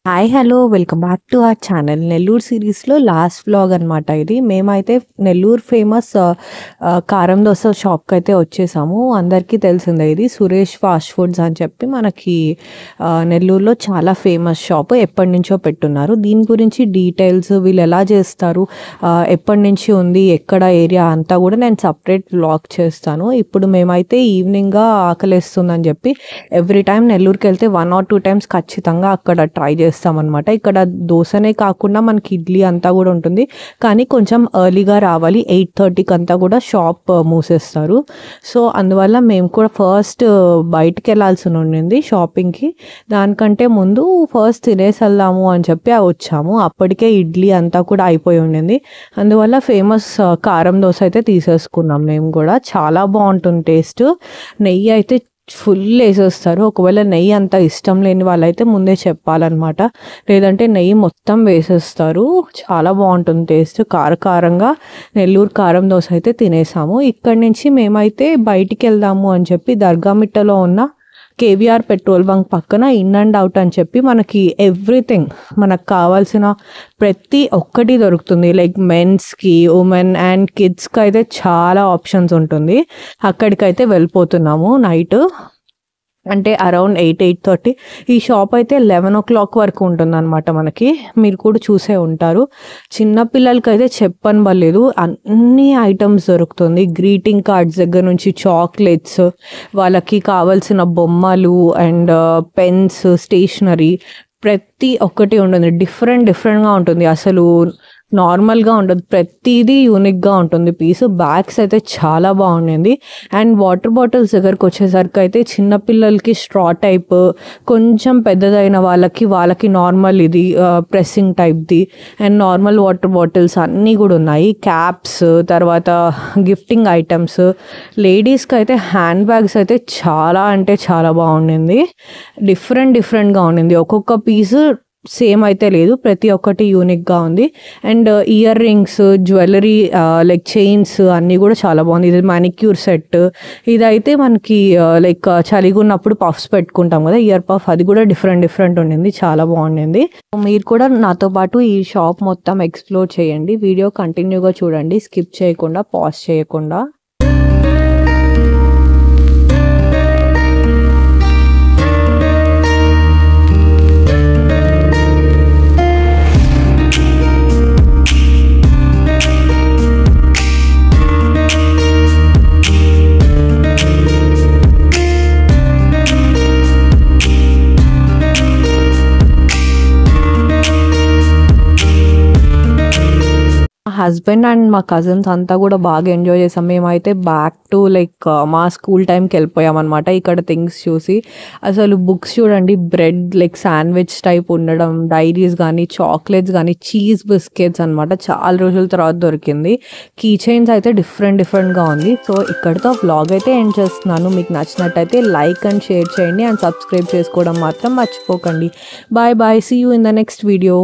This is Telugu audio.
Hi! Hello! Welcome back to our channel. Nellore సిరీస్‌లో లాస్ట్ వ్లాగ్ అనమాట ఇది. మేమైతే నెల్లూరు ఫేమస్ కారం దోస షాప్‌కైతే వచ్చేసాము. అందరికీ తెలిసిందే ఇది సురేష్ ఫాస్ట్ ఫుడ్స్ అని చెప్పి మనకి నెల్లూరులో చాలా ఫేమస్ షాప్. ఎప్పటినుంచో పెట్టున్నారు. దీని గురించి డీటెయిల్స్ వీళ్ళు ఎలా చేస్తారు, ఎప్పటినుంచి ఉంది, ఎక్కడ ఏరియా అంతా కూడా నేను సెపరేట్ వ్లాగ్ చేస్తాను. ఇప్పుడు మేమైతే ఈవినింగ్‌గా ఆకలేస్తుందని చెప్పి ఎవ్రీ టైమ్ నెల్లూరుకెళ్తే 1 ఆర్ 2 టైమ్స్ ఖచ్చితంగా అక్కడ ట్రై చేస్తామనమాట. ఇక్కడ దోసనే కాకుండా మనకి ఇడ్లీ అంతా కూడా ఉంటుంది. కానీ కొంచెం ఎర్లీగా రావాలి. 8:30కి అంతా కూడా షాప్ మూసేస్తారు. సో అందువల్ల మేము కూడా ఫస్ట్ బయటికెళ్ళాల్సి ఉండింది షాపింగ్‌కి. దానికంటే ముందు ఫస్ట్ తినేసి వెళ్దాము అని చెప్పి వచ్చాము. అప్పటికే ఇడ్లీ అంతా కూడా అయిపోయి ఉండింది. అందువల్ల ఫేమస్ కారం దోస అయితే తీసేసుకున్నాం మేము కూడా. చాలా బాగుంటుంది టేస్ట్. నెయ్యి అయితే ఫుల్ వేసేస్తారు. ఒకవేళ నెయ్యి అంత ఇష్టం లేని వాళ్ళైతే ముందే చెప్పాలన్నమాట. లేదంటే నెయ్యి మొత్తం వేసేస్తారు. చాలా బాగుంటుంది టేస్ట్. కారంగా నెల్లూరు కారం దోస అయితే తినేసాము. ఇక్కడి నుంచి మేమైతే బయటికి వెళ్దాము అని చెప్పి దర్గామిట్టలో ఉన్న కేవీఆర్ పెట్రోల్ బంక్ పక్కన ఇన్ అండ్ అవుట్ అని చెప్పి మనకి ఎవ్రీథింగ్ మనకు కావాల్సిన ప్రతి ఒక్కటి దొరుకుతుంది. లైక్ మెన్స్‌కి, ఉమెన్ అండ్ కిడ్స్‌కి అయితే చాలా ఆప్షన్స్ ఉంటుంది. అక్కడికైతే వెళ్ళిపోతున్నాము నైట్. అంటే అరౌండ్ 8:30 ఈ షాప్ అయితే 11:00 వరకు ఉంటుందన్నమాట మనకి. మీరు కూడా చూసే ఉంటారు. చిన్న పిల్లలకైతే చెప్పనవసరం అన్ని ఐటమ్స్ దొరుకుతుంది. గ్రీటింగ్ కార్డ్స్ దగ్గర నుంచి చాక్లెట్స్, వాళ్ళకి కావాల్సిన బొమ్మలు అండ్ పెన్స్, స్టేషనరీ ప్రతి ఒక్కటి ఉంటుంది. డిఫరెంట్‌గా ఉంటుంది. అసలు నార్మల్‌గా ఉండదు. ప్రతీదీ యూనిక్‌గా ఉంటుంది పీస్. బ్యాగ్స్ అయితే చాలా బాగుండింది. అండ్ వాటర్ బాటిల్స్ దగ్గరకు వచ్చేసరికి అయితే చిన్న పిల్లలకి స్ట్రా టైప్, కొంచెం పెద్దదైన వాళ్ళకి నార్మల్ ఇది ప్రెస్సింగ్ టైప్‌ది అండ్ నార్మల్ వాటర్ బాటిల్స్ అన్నీ కూడా ఉన్నాయి. క్యాప్స్, తర్వాత గిఫ్టింగ్ ఐటమ్స్, లేడీస్‌కి అయితే హ్యాండ్ బ్యాగ్స్ అయితే చాలా అంటే చాలా బాగుండింది. డిఫరెంట్‌గా ఉండింది. ఒక్కొక్క పీసు సేమ్ అయితే లేదు. ప్రతి ఒక్కటి యూనిక్‌గా ఉంది. And ear rings, jewellery like chains అన్నీ కూడా చాలా బాగుంది. ఇది మానిక్యూర్ సెట్. ఇదైతే మనకి లైక్ చలిగా ఉన్నప్పుడు పఫ్స్ పెట్టుకుంటాం కదా, ఇయర్ పఫ్, అది కూడా డిఫరెంట్ ఉండింది. చాలా బాగుండింది. మీరు కూడా నాతో పాటు ఈ షాప్ మొత్తం ఎక్స్ప్లోర్ చేయండి. వీడియో కంటిన్యూగా చూడండి, స్కిప్ చేయకుండా, పాజ్ చేయకుండా. హస్బెండ్ అండ్ మా కజిన్స్ అంతా కూడా బాగా ఎంజాయ్ చేసాం. మేమైతే బ్యాక్ టు లైక్ మా స్కూల్ టైంకి వెళ్ళిపోయామన్నమాట. ఇక్కడ థింగ్స్ చూసి అసలు బుక్స్ చూడండి, బ్రెడ్ లైక్ శాండ్విచ్ టైప్ ఉండడం, డైరీస్ కానీ, చాక్లెట్స్ కానీ, చీజ్ బిస్కెట్స్ అనమాట. చాలా రోజుల తర్వాత దొరికింది. కీ చైన్స్ అయితే డిఫరెంట్గా ఉంది. సో ఇక్కడితో వ్లాగ్ అయితే ఎండ్ చేస్తున్నాను. మీకు నచ్చినట్టయితే లైక్ అండ్ షేర్ చేయండి అండ్ సబ్స్క్రైబ్ చేసుకోవడం మాత్రం మర్చిపోకండి. Bye. See you in the next video.